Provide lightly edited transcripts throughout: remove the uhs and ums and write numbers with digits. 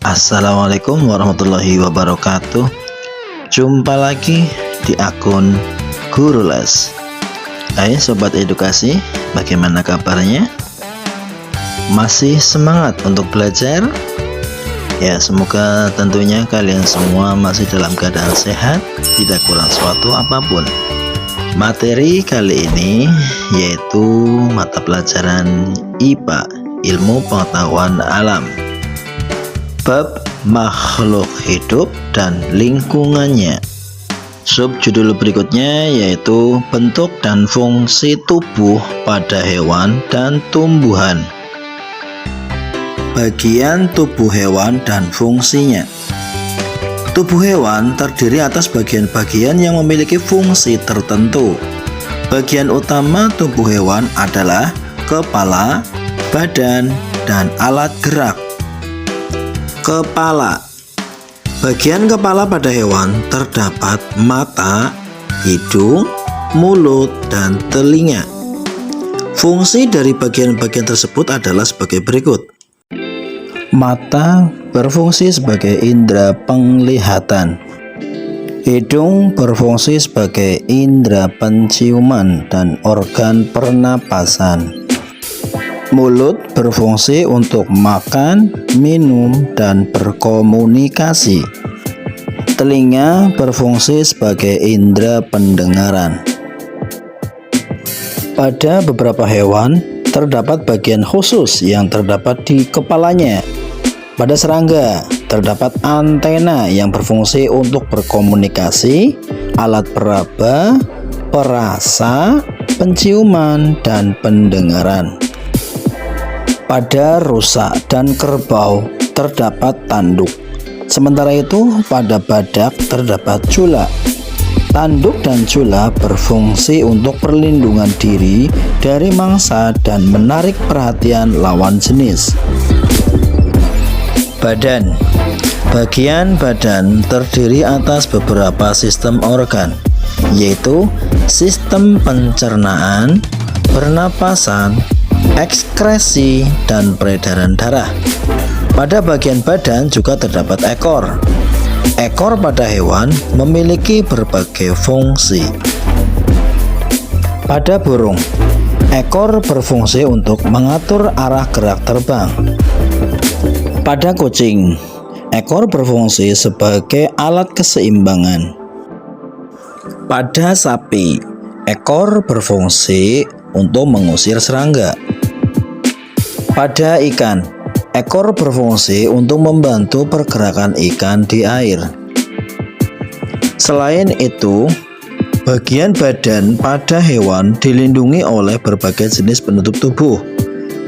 Assalamualaikum warahmatullahi wabarakatuh. Jumpa lagi di akun Guru Les. Hai sobat edukasi, bagaimana kabarnya? Masih semangat untuk belajar? Ya, semoga tentunya kalian semua masih dalam keadaan sehat, tidak kurang suatu apapun. Materi kali ini yaitu mata pelajaran IPA, Ilmu Pengetahuan Alam, bab makhluk hidup dan lingkungannya. Subjudul berikutnya yaitu bentuk dan fungsi tubuh pada hewan dan tumbuhan. Bagian tubuh hewan dan fungsinya. Tubuh hewan terdiri atas bagian-bagian yang memiliki fungsi tertentu. Bagian utama tubuh hewan adalah kepala, badan, dan alat gerak. Kepala. Bagian kepala pada hewan terdapat mata, hidung, mulut, dan telinga. Fungsi dari bagian-bagian tersebut adalah sebagai berikut. Mata berfungsi sebagai indera penglihatan. Hidung berfungsi sebagai indera penciuman dan organ pernapasan. Mulut berfungsi untuk makan, minum, dan berkomunikasi. Telinga berfungsi sebagai indera pendengaran. Pada beberapa hewan, terdapat bagian khusus yang terdapat di kepalanya. Pada serangga, terdapat antena yang berfungsi untuk berkomunikasi, alat peraba, perasa, penciuman, dan pendengaran. Pada rusa dan kerbau terdapat tanduk. Sementara itu, pada badak terdapat cula. Tanduk dan cula berfungsi untuk perlindungan diri dari mangsa dan menarik perhatian lawan jenis. Badan. Bagian badan terdiri atas beberapa sistem organ, yaitu sistem pencernaan, pernapasan, ekskresi, dan peredaran darah. Pada bagian badan juga terdapat ekor. Ekor pada hewan memiliki berbagai fungsi. Pada burung, ekor berfungsi untuk mengatur arah gerak terbang. Pada kucing, ekor berfungsi sebagai alat keseimbangan. Pada sapi, ekor berfungsi untuk mengusir serangga. Pada ikan, ekor berfungsi untuk membantu pergerakan ikan di air. Selain itu, bagian badan pada hewan dilindungi oleh berbagai jenis penutup tubuh.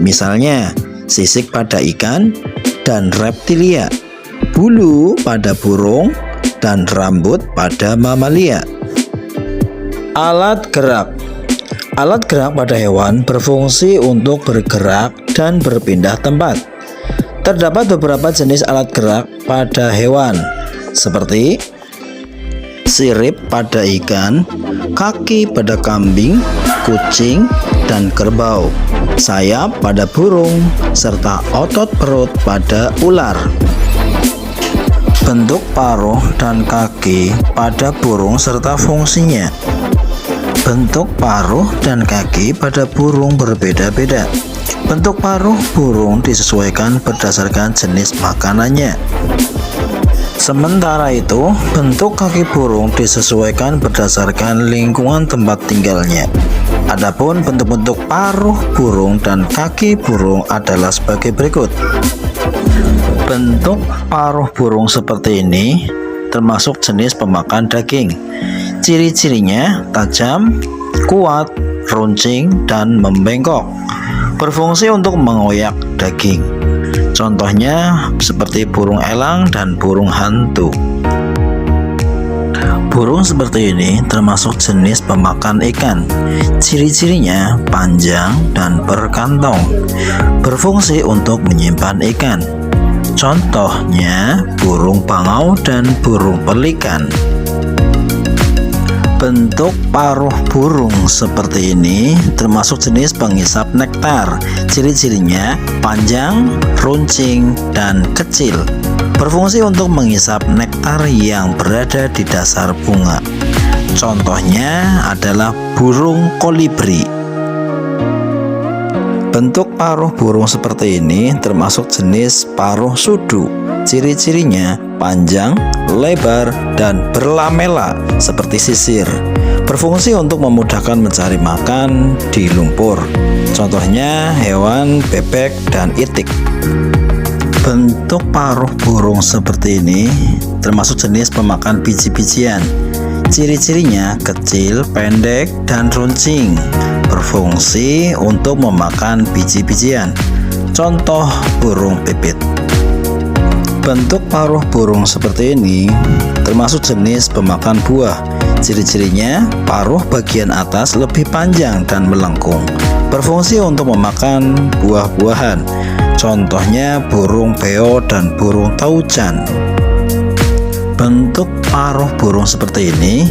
Misalnya, sisik pada ikan dan reptilia, bulu pada burung, dan rambut pada mamalia. Alat gerak. Alat gerak pada hewan berfungsi untuk bergerak dan berpindah tempat. Terdapat beberapa jenis alat gerak pada hewan, seperti sirip pada ikan, kaki pada kambing, kucing, dan kerbau, sayap pada burung, serta otot perut pada ular. Bentuk paruh dan kaki pada burung serta fungsinya. Bentuk paruh dan kaki pada burung berbeda-beda. Bentuk paruh burung disesuaikan berdasarkan jenis makanannya. Sementara itu, bentuk kaki burung disesuaikan berdasarkan lingkungan tempat tinggalnya. Adapun bentuk-bentuk paruh burung dan kaki burung adalah sebagai berikut. Bentuk paruh burung seperti ini termasuk jenis pemakan daging. Ciri-cirinya tajam, kuat, runcing, dan membengkok. Berfungsi untuk mengoyak daging. Contohnya seperti burung elang dan burung hantu. Burung seperti ini termasuk jenis pemakan ikan. Ciri-cirinya panjang dan berkantong. Berfungsi untuk menyimpan ikan. Contohnya burung bangau dan burung pelikan. Bentuk paruh burung seperti ini termasuk jenis penghisap nektar. Ciri-cirinya panjang, runcing, dan kecil. berfungsi untuk menghisap nektar yang berada di dasar bunga. Contohnya adalah burung kolibri. Bentuk paruh burung seperti ini termasuk jenis paruh sudu. Ciri-cirinya panjang, lebar, dan berlamela seperti sisir. Berfungsi untuk memudahkan mencari makan di lumpur. Contohnya hewan bebek dan itik. Bentuk paruh burung seperti ini termasuk jenis pemakan biji-bijian. Ciri-cirinya kecil, pendek, dan runcing. Berfungsi untuk memakan biji-bijian. Contoh burung pipit. Bentuk paruh burung seperti ini termasuk jenis pemakan buah. Ciri-cirinya paruh bagian atas lebih panjang dan melengkung. Berfungsi untuk memakan buah-buahan. Contohnya burung beo dan burung taucan. Bentuk paruh burung seperti ini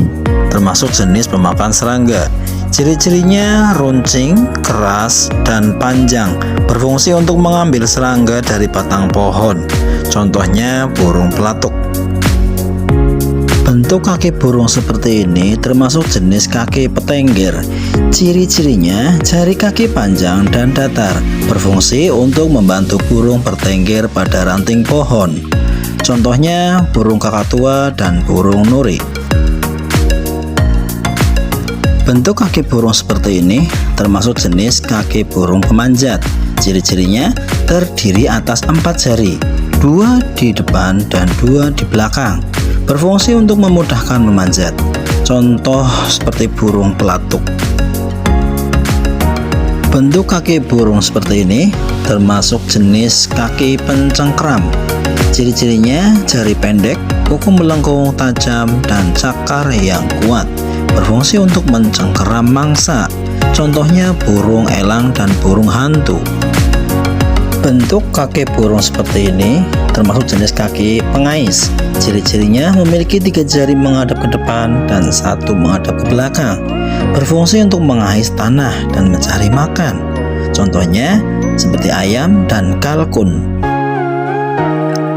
termasuk jenis pemakan serangga. Ciri-cirinya runcing, keras, dan panjang. Berfungsi untuk mengambil serangga dari batang pohon. Contohnya burung pelatuk. Bentuk kaki burung seperti ini termasuk jenis kaki petengger. Ciri-cirinya jari kaki panjang dan datar. Berfungsi untuk membantu burung bertengger pada ranting pohon. Contohnya burung kakatua dan burung nuri. Bentuk kaki burung seperti ini termasuk jenis kaki burung pemanjat. Ciri-cirinya terdiri atas 4 jari, 2 di depan dan 2 di belakang. Berfungsi untuk memudahkan memanjat. Contoh seperti burung pelatuk. Bentuk kaki burung seperti ini termasuk jenis kaki pencengkram. Ciri-cirinya jari pendek, kuku melengkung tajam, dan cakar yang kuat. Berfungsi untuk mencengkeram mangsa. Contohnya burung elang dan burung hantu. Bentuk kaki burung seperti ini termasuk jenis kaki pengais. Ciri-cirinya memiliki 3 jari menghadap ke depan dan 1 menghadap ke belakang. Berfungsi untuk mengais tanah dan mencari makan. Contohnya seperti ayam dan kalkun.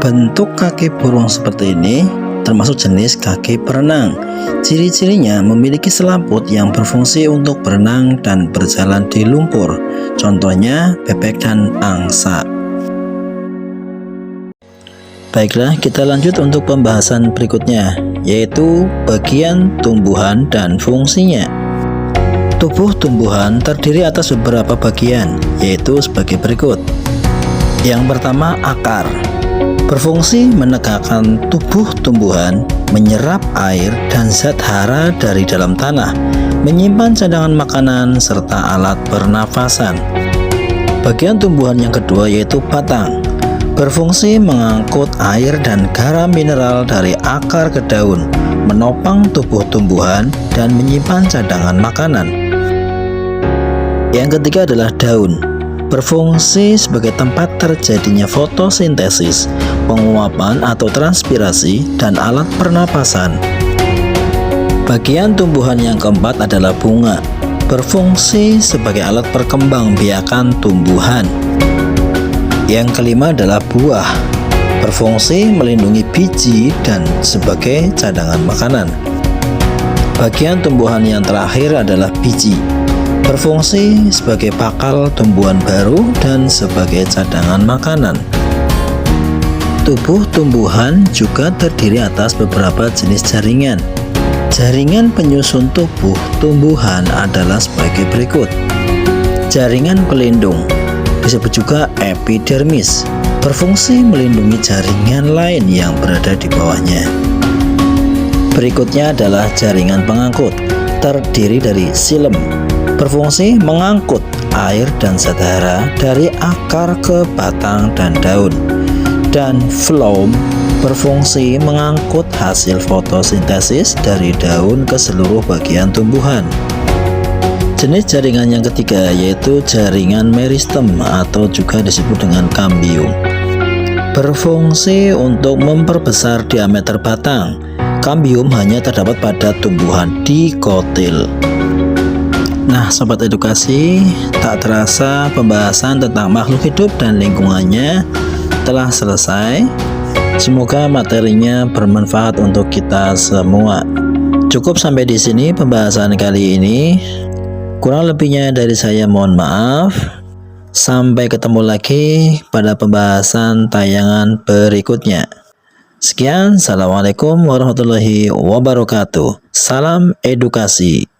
Bentuk kaki burung seperti ini termasuk jenis kaki perenang. Ciri-cirinya memiliki selaput yang berfungsi untuk berenang dan berjalan di lumpur. Contohnya bebek dan angsa. Baiklah, kita lanjut untuk pembahasan berikutnya, yaitu bagian tumbuhan dan fungsinya. Tubuh tumbuhan terdiri atas beberapa bagian, yaitu sebagai berikut. Yang pertama, akar. Berfungsi menegakkan tubuh tumbuhan, menyerap air dan zat hara dari dalam tanah, menyimpan cadangan makanan, serta alat pernafasan. Bagian tumbuhan yang kedua yaitu batang. Berfungsi mengangkut air dan garam mineral dari akar ke daun, menopang tubuh tumbuhan, dan menyimpan cadangan makanan. Yang ketiga adalah daun. Berfungsi sebagai tempat terjadinya fotosintesis, penguapan atau transpirasi, dan alat pernapasan. Bagian tumbuhan yang keempat adalah bunga. Berfungsi sebagai alat perkembangbiakan tumbuhan. Yang kelima adalah buah. Berfungsi melindungi biji dan sebagai cadangan makanan. Bagian tumbuhan yang terakhir adalah biji. Berfungsi sebagai bakal tumbuhan baru dan sebagai cadangan makanan. Tubuh tumbuhan juga terdiri atas beberapa jenis jaringan. Jaringan penyusun tubuh tumbuhan adalah sebagai berikut. Jaringan pelindung, disebut juga epidermis, berfungsi melindungi jaringan lain yang berada di bawahnya. Berikutnya adalah jaringan pengangkut, terdiri dari xilem, berfungsi mengangkut air dan zat hara dari akar ke batang dan daun, dan phloem berfungsi mengangkut hasil fotosintesis dari daun ke seluruh bagian tumbuhan. Jenis jaringan yang ketiga yaitu jaringan meristem atau juga disebut dengan kambium. Berfungsi untuk memperbesar diameter batang. Kambium hanya terdapat pada tumbuhan dikotil. Nah, sobat edukasi, tak terasa pembahasan tentang makhluk hidup dan lingkungannya telah selesai. Semoga materinya bermanfaat untuk kita semua. Cukup sampai di sini pembahasan kali ini. Kurang lebihnya dari saya mohon maaf. Sampai ketemu lagi pada pembahasan tayangan berikutnya. Sekian, assalamualaikum warahmatullahi wabarakatuh. Salam edukasi.